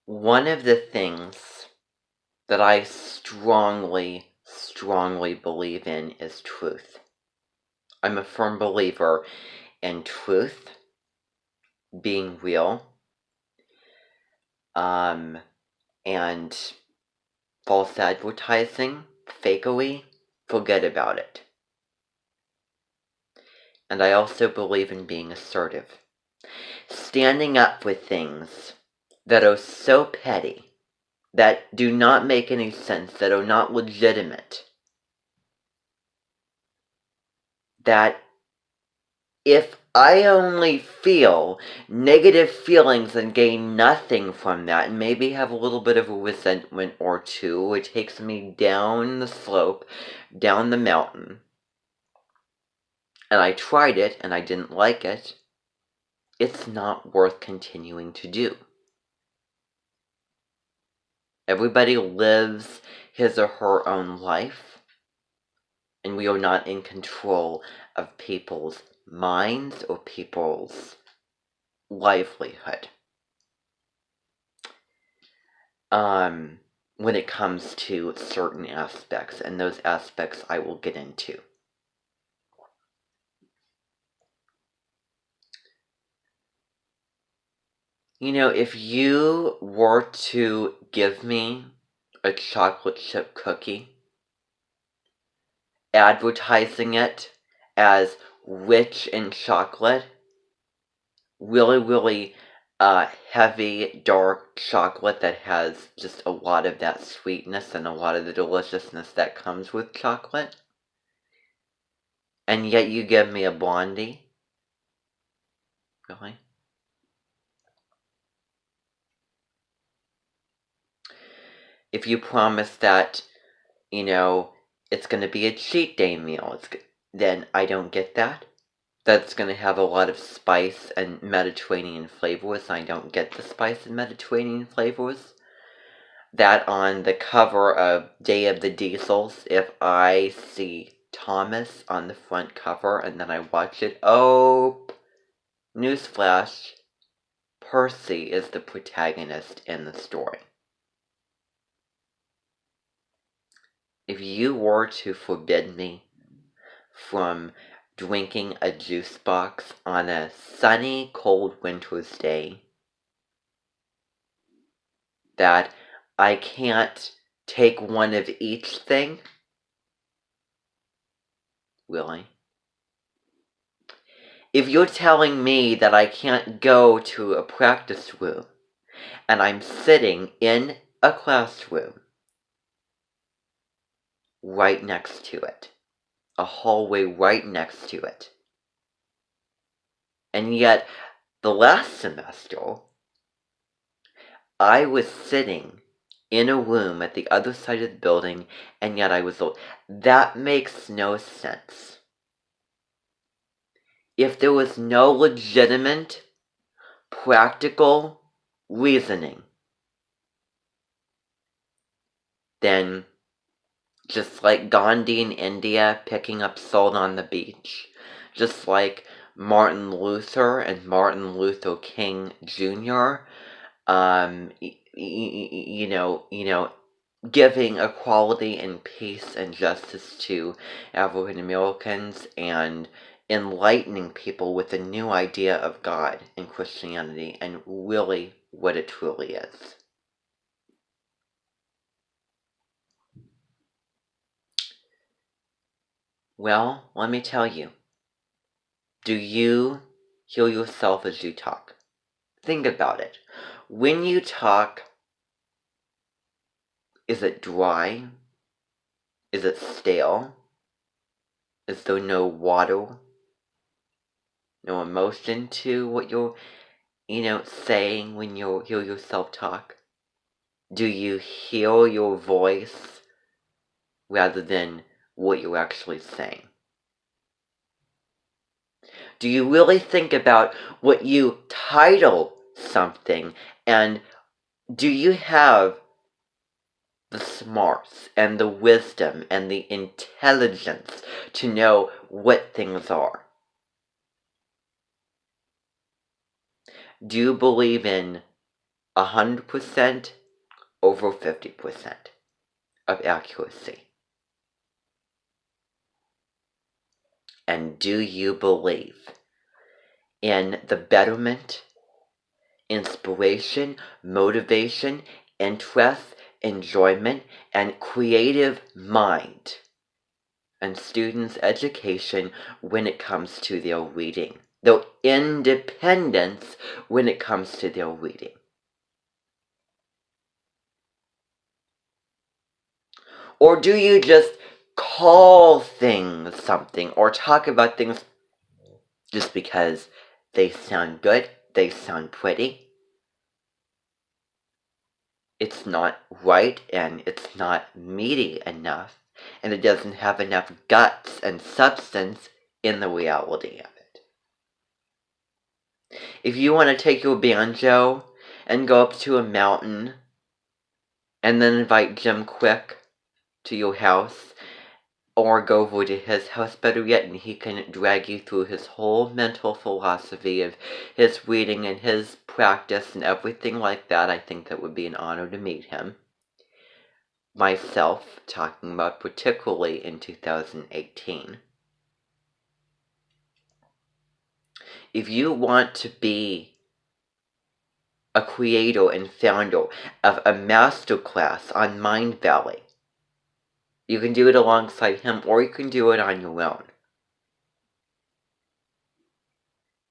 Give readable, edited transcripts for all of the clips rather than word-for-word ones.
One of the things that I strongly believe in is truth. I'm a firm believer in truth, being real, and false advertising, fakery, forget about it. And I also believe in being assertive. Standing up for things that are so petty, that do not make any sense, that are not legitimate, that if I only feel negative feelings and gain nothing from that, and maybe have a little bit of a resentment or two, it takes me down the slope, down the mountain, and I tried it and I didn't like it, it's not worth continuing to do. Everybody lives his or her own life, and we are not in control of people's minds or people's livelihood. When it comes to certain aspects, and those aspects I will get into. You know, if you were to give me a chocolate chip cookie, advertising it as rich in chocolate, really heavy, dark chocolate that has just a lot of that sweetness and a lot of the deliciousness that comes with chocolate, and yet you give me a blondie? Really? If you promise that, you know, it's going to be a cheat day meal, then I don't get that. That's going to have a lot of spice and Mediterranean flavors. I don't get the spice and Mediterranean flavors. That on the cover of Day of the Diesels, if I see Thomas on the front cover and then I watch it, oh, newsflash, Percy is the protagonist in the story. If you were to forbid me from drinking a juice box on a sunny, cold winter's day, that I can't take one of each thing? Really? If you're telling me that I can't go to a practice room, and I'm sitting in a classroom right next to it, a hallway right next to it, and yet the last semester, I was sitting in a room at the other side of the building, and yet I was... That makes no sense. If there was no legitimate, practical reasoning, then just like Gandhi in India picking up salt on the beach, just like Martin Luther and Martin Luther King Jr., giving equality and peace and justice to African Americans and enlightening people with a new idea of God and Christianity and really what it truly is. Well, let me tell you. Do you hear yourself as you talk? Think about it. When you talk, is it dry? Is it stale? Is there no water? No emotion to what you're, saying when you hear yourself talk? Do you hear your voice rather than what you're actually saying? Do you really think about what you title something, and do you have the smarts and the wisdom and the intelligence to know what things are? Do you believe in 100%, over 50% of accuracy. And do you believe in the betterment, inspiration, motivation, interest, enjoyment, and creative mind and students' education when it comes to their reading, their independence when it comes to their reading? Or do you just call things something or talk about things just because they sound good, they sound pretty? It's not right and it's not meaty enough, and it doesn't have enough guts and substance in the reality of it. If you want to take your banjo and go up to a mountain and then invite Jim Quick to your house, or go over to his house, better yet, and he can drag you through his whole mental philosophy of his reading and his practice and everything like that, I think that would be an honor to meet him. Myself, talking about particularly in 2018. If you want to be a creator and founder of a masterclass on Mindvalley, you can do it alongside him, or you can do it on your own.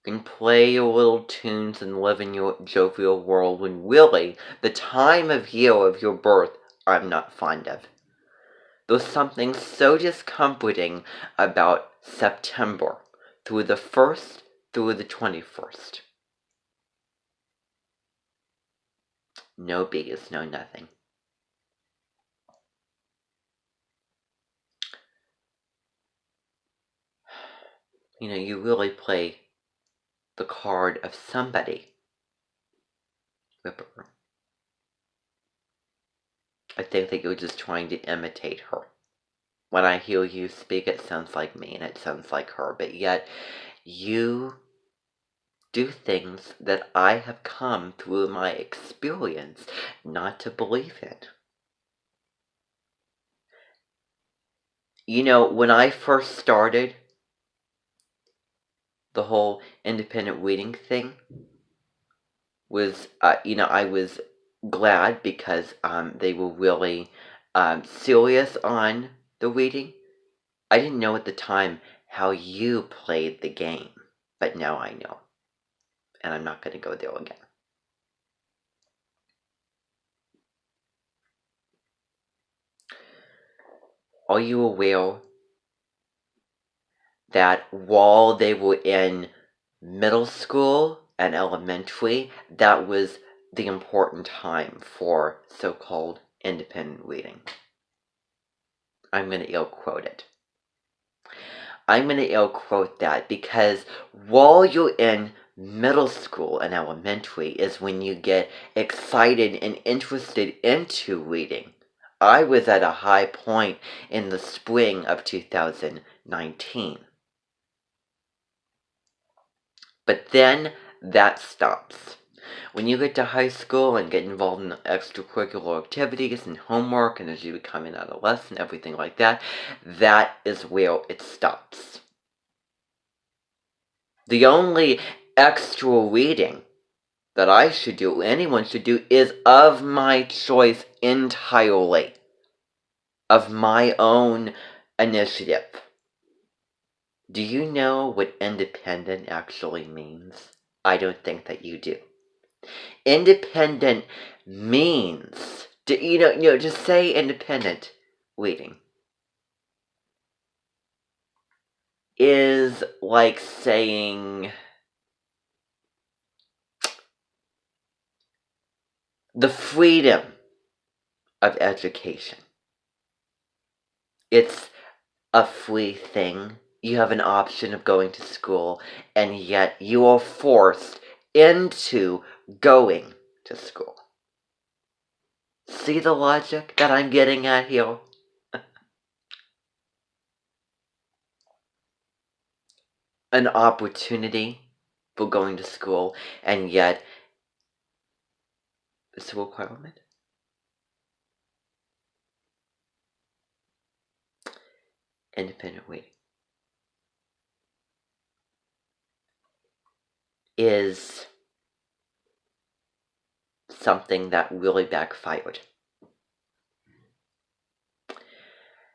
You can play your little tunes and live in your jovial world when really the time of year of your birth I'm not fond of. There's something so discomforting about September through the 1st through the 21st. No bees, no nothing. You know, you really play the card of somebody. Ripper. I think that you're just trying to imitate her. When I hear you speak, it sounds like me and it sounds like her, but yet you do things that I have come through my experience not to believe in. You know, when I first started the whole independent reading thing, was, I was glad because they were really serious on the reading. I didn't know at the time how you played the game, but now I know. And I'm not going to go there again. Are you aware that while they were in middle school and elementary, that was the important time for so-called independent reading? I'm going to ill quote it. I'm going to ill quote that because while you're in middle school and elementary is when you get excited and interested into reading. I was at a high point in the spring of 2019. But then that stops. When you get to high school and get involved in extracurricular activities and homework, and as you become an adolescent, everything like that, that is where it stops. The only extra reading that I should do, anyone should do, is of my choice entirely. Of my own initiative. Do you know what independent actually means? I don't think that you do. Independent means, to say independent reading is like saying the freedom of education. It's a free thing. You have an option of going to school, and yet you are forced into going to school. See the logic that I'm getting at here? An opportunity for going to school, and yet It's a requirement. Independent weeding is something that really backfired.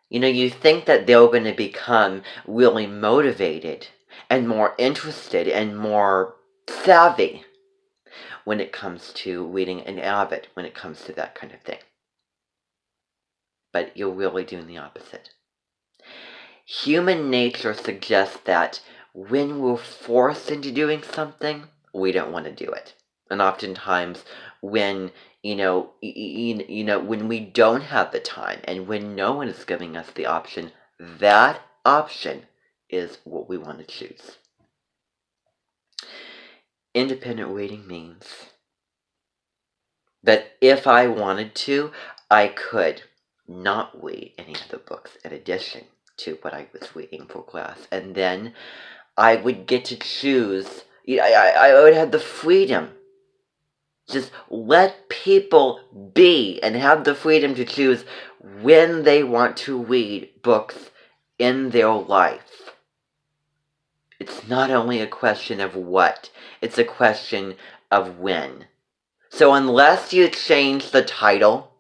You think that they're going to become really motivated and more interested and more savvy when it comes to reading and avid, when it comes to that kind of thing. But you're really doing the opposite. Human nature suggests that when we're forced into doing something, we don't want to do it. And oftentimes when when we don't have the time and when no one is giving us the option, that option is what we want to choose. Independent reading means that if I wanted to, I could not read any of the books in addition to what I was reading for class. And then I would get to choose. I would have the freedom. Just let people be and have the freedom to choose when they want to read books in their life. It's not only a question of what, it's a question of when. So unless you change the title,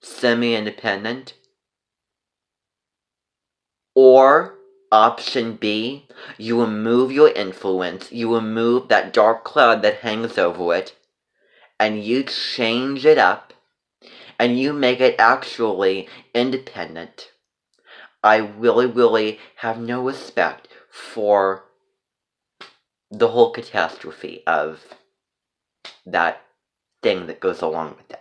semi-independent, or option B, you remove your influence, you remove that dark cloud that hangs over it, and you change it up, and you make it actually independent, I really, really have no respect for the whole catastrophe of that thing that goes along with it.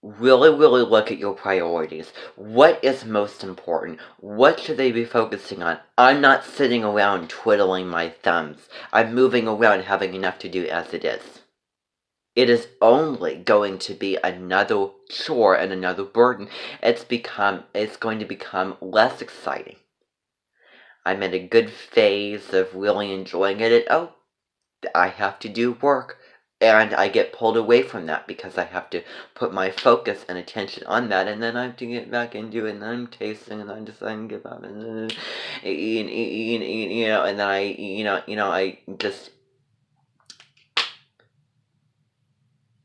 Really, really look at your priorities. What is most important? What should they be focusing on? I'm not sitting around twiddling my thumbs. I'm moving around having enough to do as it is. It is only going to be another chore and another burden. It's going to become less exciting. I'm in a good phase of really enjoying it. I have to do work. And I get pulled away from that because I have to put my focus and attention on that, and then I have to get back into it, and I'm tasting, and I'm deciding to give up, and then, and then I just,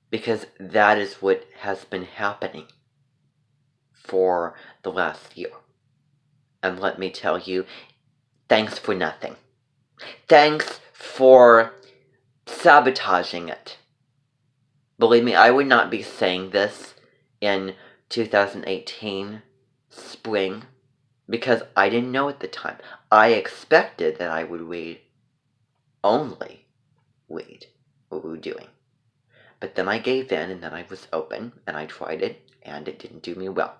because that is what has been happening for the last year. And let me tell you, thanks for nothing. Thanks for sabotaging it. Believe me, I would not be saying this in 2018 spring because I didn't know at the time. I expected that I would only read what we were doing. But then I gave in, and then I was open, and I tried it, and it didn't do me well.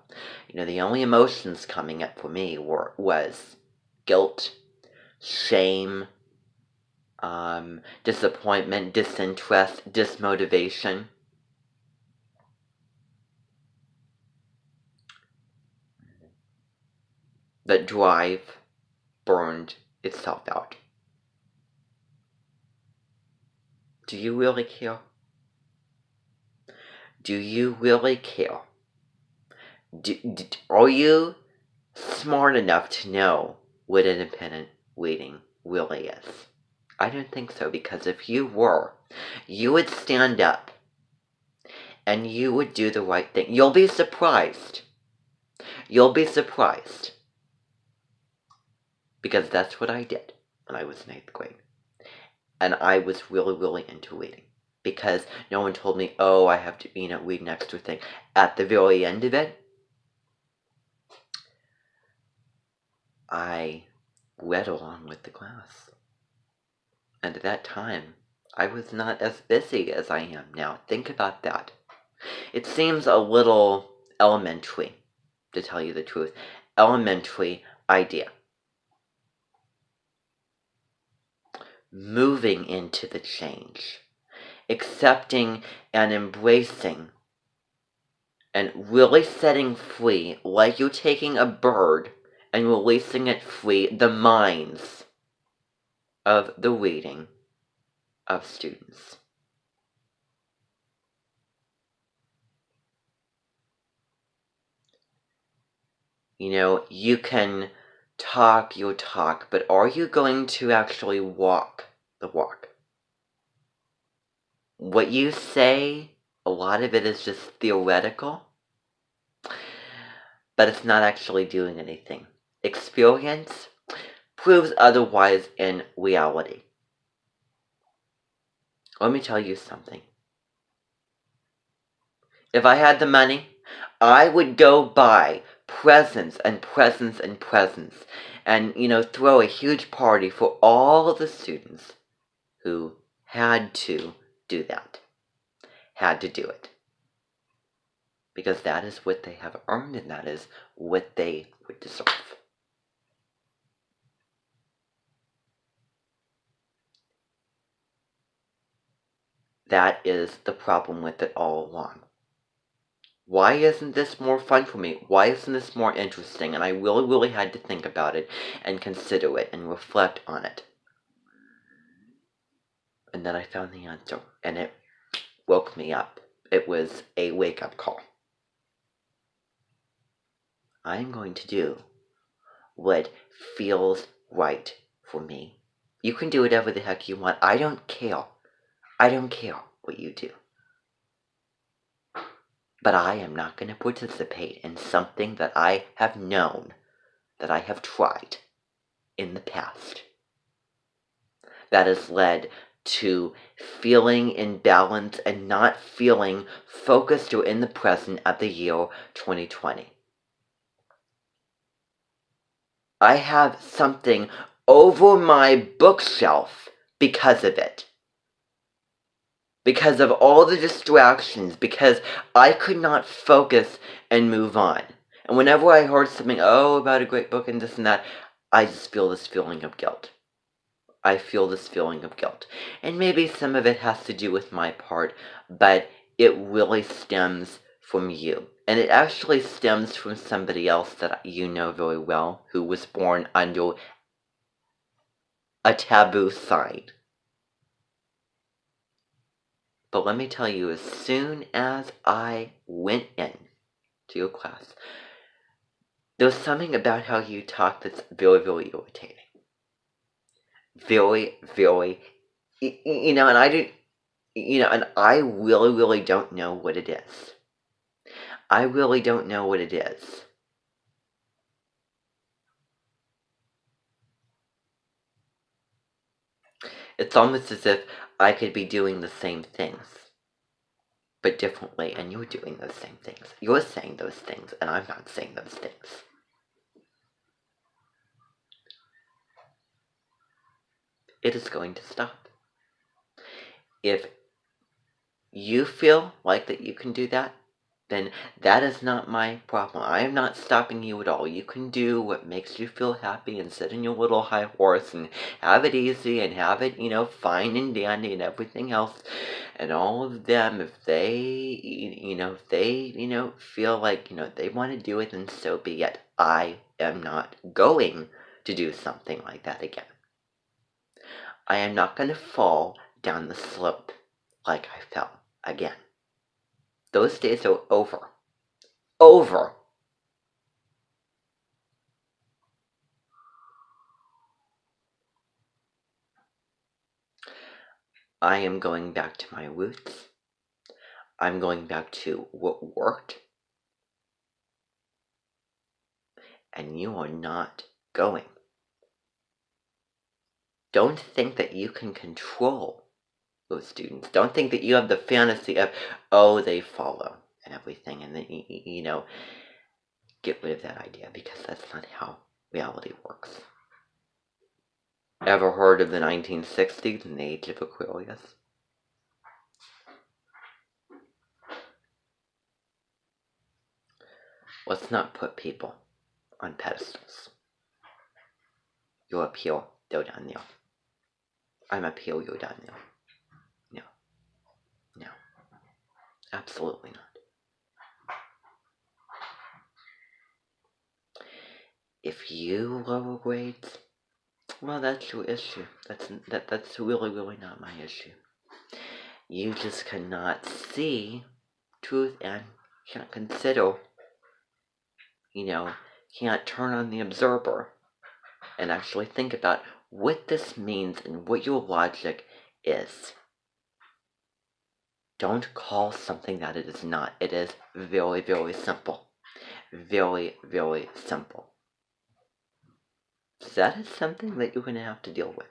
The only emotions coming up for me was guilt, shame, disappointment, disinterest, dismotivation. The drive burned itself out. Do you really care? Do you really care? Are you smart enough to know what independent reading really is? I don't think so, because if you were, you would stand up and you would do the right thing. You'll be surprised. You'll be surprised. Because that's what I did when I was in 8th grade. And I was really, really into reading. Because no one told me, I have to, read an extra thing. At the very end of it, I read along with the class. And at that time, I was not as busy as I am now. Think about that. It seems a little elementary, to tell you the truth. Elementary idea. Moving into the change. Accepting and embracing. And really setting free, like you're taking a bird and releasing it free, the minds of the reading of students. You can talk your talk, but are you going to actually walk the walk? What you say, a lot of it is just theoretical, but it's not actually doing anything. Experience proves otherwise in reality. Let me tell you something. If I had the money, I would go buy presents and presents and presents and, throw a huge party for all the students who had to do that. Had to do it. Because that is what they have earned and that is what they would deserve. That is the problem with it all along. Why isn't this more fun for me? Why isn't this more interesting? And I really, really had to think about it and consider it and reflect on it. And then I found the answer, and it woke me up. It was a wake-up call. I'm going to do what feels right for me. You can do whatever the heck you want. I don't care. I don't care what you do. But I am not going to participate in something that I have known, that I have tried in the past, that has led to feeling imbalanced and not feeling focused or in the present of the year 2020. I have something over my bookshelf because of it. Because of all the distractions, because I could not focus and move on. And whenever I heard something, about a great book and this and that, I just feel this feeling of guilt. I feel this feeling of guilt. And maybe some of it has to do with my part, but it really stems from you. And it actually stems from somebody else that you know very well, who was born under a taboo sign. But let me tell you, as soon as I went in to your class, there was something about how you talk that's very, very irritating. Very, very, and I didn't, and I really, really don't know what it is. I really don't know what it is. It's almost as if I could be doing the same things, but differently, and you're doing those same things. You're saying those things, and I'm not saying those things. It is going to stop. If you feel like that you can do that, then that is not my problem. I am not stopping you at all. You can do what makes you feel happy and sit in your little high horse and have it easy and have it, fine and dandy and everything else. And all of them, if they, feel like, they want to do it, then so be it. I am not going to do something like that again. I am not going to fall down the slope like I fell again. Those days are over. Over. I am going back to my roots. I'm going back to what worked. And you are not going. Don't think that you can control those students. Don't think that you have the fantasy of, they follow and everything. And then, get rid of that idea, because that's not how reality works. Ever heard of the 1960s and the Age of Aquarius? Let's not put people on pedestals. You're up here, they're down there. I'm up here, you're down there. No. Absolutely not. If you lower grades, Well, that's your issue. That's really not my issue. You just cannot see truth and can't consider, can't turn on the observer and actually think about what this means and what your logic is. Don't call something that it is not. It is very simple. Very simple. So that is something that you're going to have to deal with.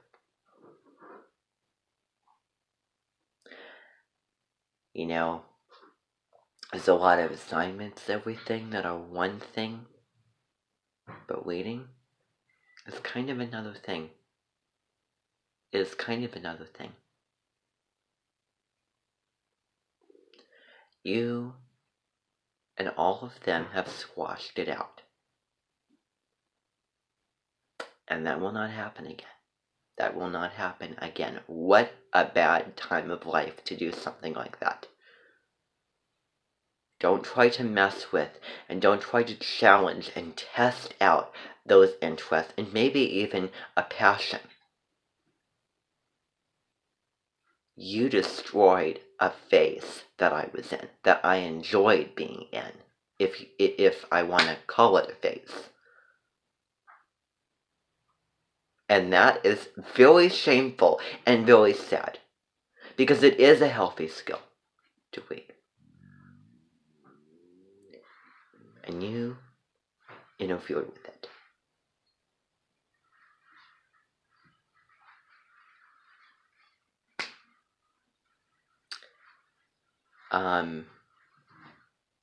There's a lot of assignments, everything that are one thing, but waiting is kind of another thing. It is kind of another thing. You and all of them have squashed it out. And that will not happen again. That will not happen again. What a bad time of life to do something like that. Don't try to mess with and don't try to challenge and test out those interests and maybe even a passion. You destroyed a phase that I was in, that I enjoyed being in, if I want to call it a phase. And that is very shameful and very sad, because it is a healthy skill to wait. And you interfered with it.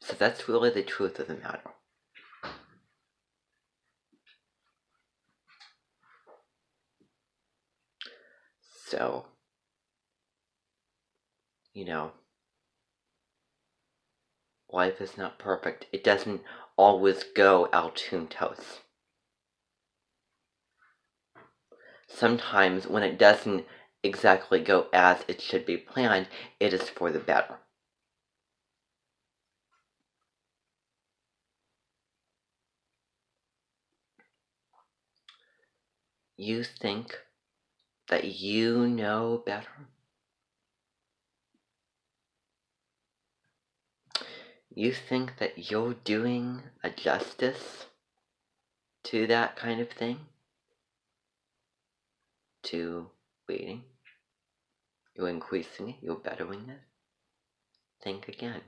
So that's really the truth of the matter. So, life is not perfect. It doesn't always go al tuntos. Sometimes when it doesn't exactly go as it should be planned, it is for the better. You think that you know better? You think that you're doing a justice to that kind of thing? To waiting? You're increasing it? You're bettering it? Think again.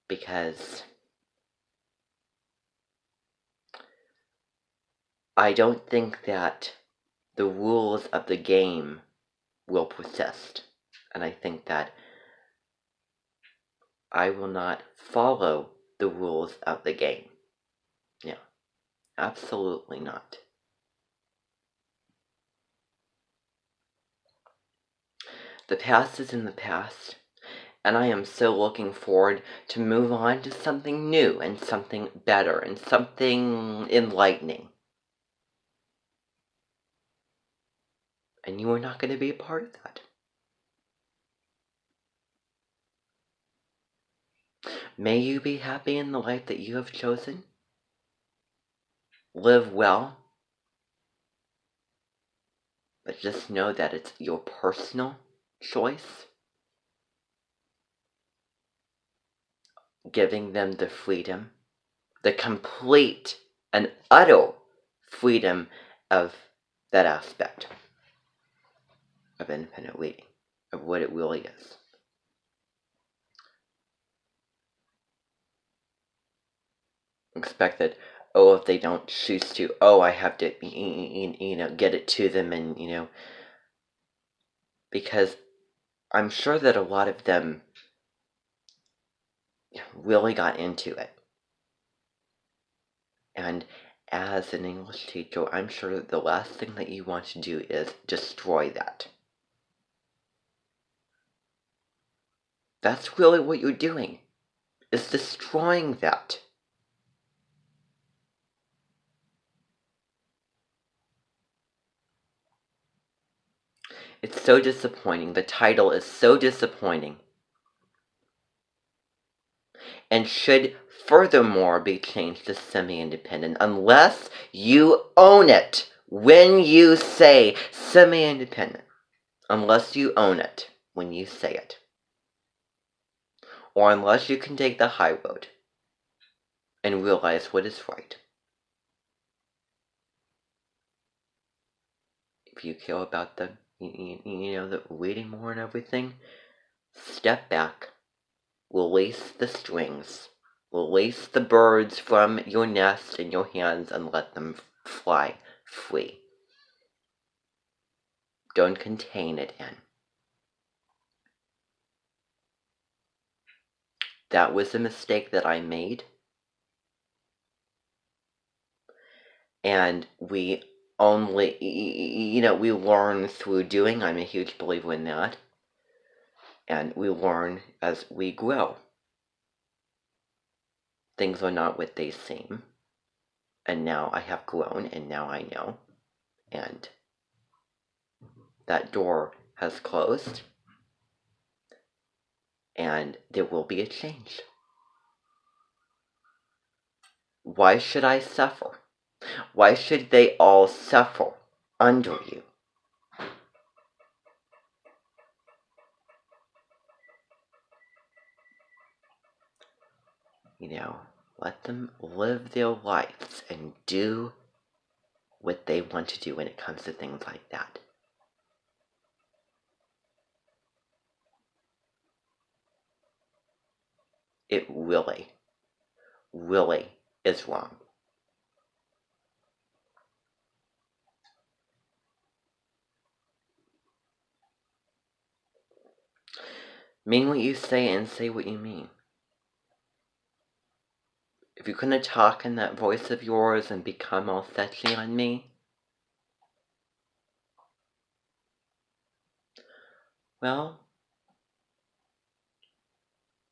Because I don't think that the rules of the game will persist. And I think that I will not follow the rules of the game. Yeah, absolutely not. The past is in the past, and I am so looking forward to move on to something new and something better and something enlightening. And you are not going to be a part of that. May you be happy in the life that you have chosen. Live well. But just know that it's your personal choice. Giving them the freedom, the complete and utter freedom of that aspect of independent waiting, of what it really is. Expect that, if they don't choose to, I have to, get it to them, and, because I'm sure that a lot of them really got into it. And as an English teacher, I'm sure that the last thing that you want to do is destroy that. That's really what you're doing, is destroying that. It's so disappointing. The title is so disappointing. and should furthermore be changed to semi-independent unless you own it when you say semi-independent. Unless you own it when you say it. Or unless you can take the high road and realize what is right. If you care about the, the reading more and everything, step back, release the strings, release the birds from your nest in your hands and let them fly free. Don't contain it in. That was a mistake that I made. And we only, we learn through doing. I'm a huge believer in that. And we learn as we grow. Things are not what they seem. And now I have grown, and now I know. And that door has closed. And there will be a change. Why should I suffer? Why should they all suffer under you? Let them live their lives and do what they want to do when it comes to things like that. It really, really is wrong. Mean what you say and say what you mean. If you're gonna talk in that voice of yours and become all fetchy on me, well,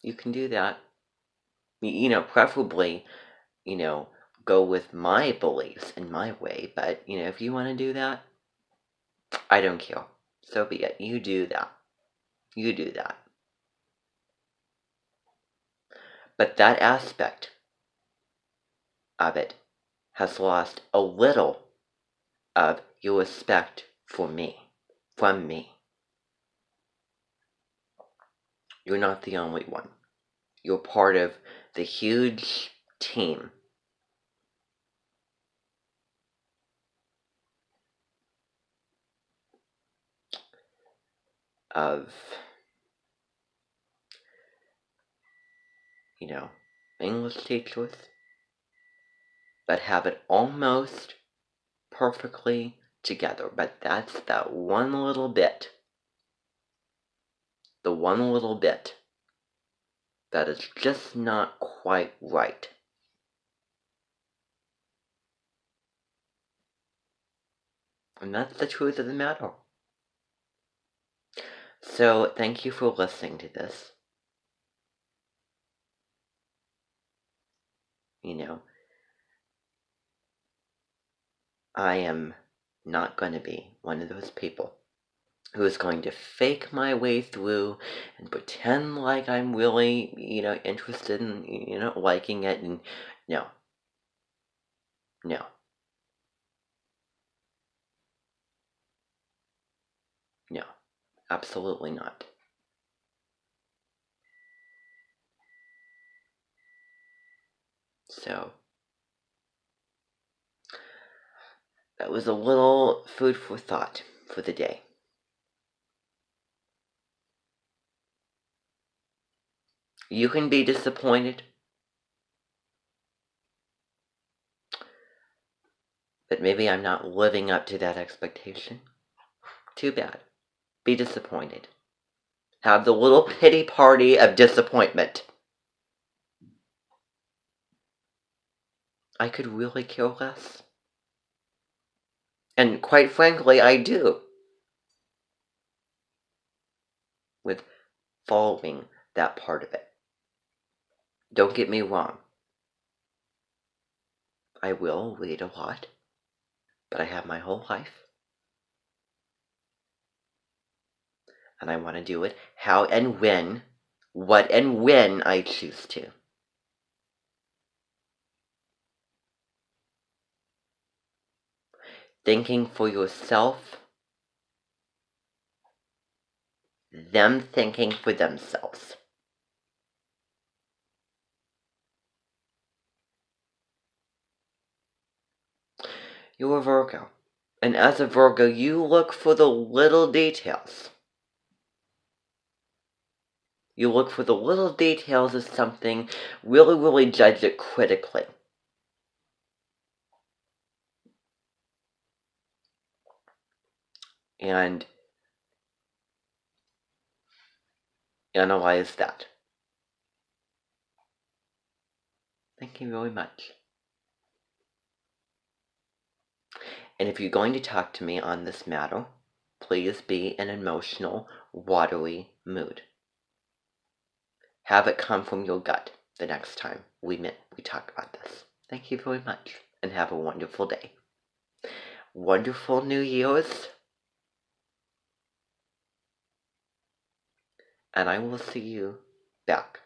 you can do that. Preferably, go with my beliefs and my way, but, if you want to do that, I don't care. So be it. You do that. You do that. But that aspect of it has lost a little of your respect for me, from me. You're not the only one. You're part of the huge team of, English teachers that have it almost perfectly together, but that's that one little bit. The one little bit that is just not quite right. And that's the truth of the matter. So, thank you for listening to this. I am not going to be one of those people who is going to fake my way through and pretend like I'm really, interested in, liking it. And no. No. No. Absolutely not. So, that was a little food for thought for the day. You can be disappointed, but maybe I'm not living up to that expectation. Too bad. Be disappointed. Have the little pity party of disappointment. I could really care less. And quite frankly, I do. With following that part of it. Don't get me wrong. I will read a lot, but I have my whole life. And I want to do it how and when, what and when I choose to. thinking for yourself, them thinking for themselves. You're a Virgo. And as a Virgo, you look for the little details. You look for the little details of something, really judge it critically. And analyze that. Thank you very much. And if you're going to talk to me on this matter, please be in an emotional, watery mood. Have it come from your gut the next time we talk about this. Thank you very much, and have a wonderful day. Wonderful New Year's, and I will see you back.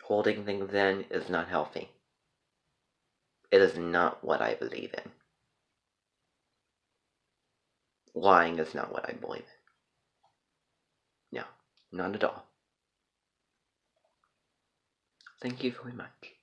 Holding things in is not healthy. It is not what I believe in. Lying is not what I believe in. No, not at all. Thank you very much.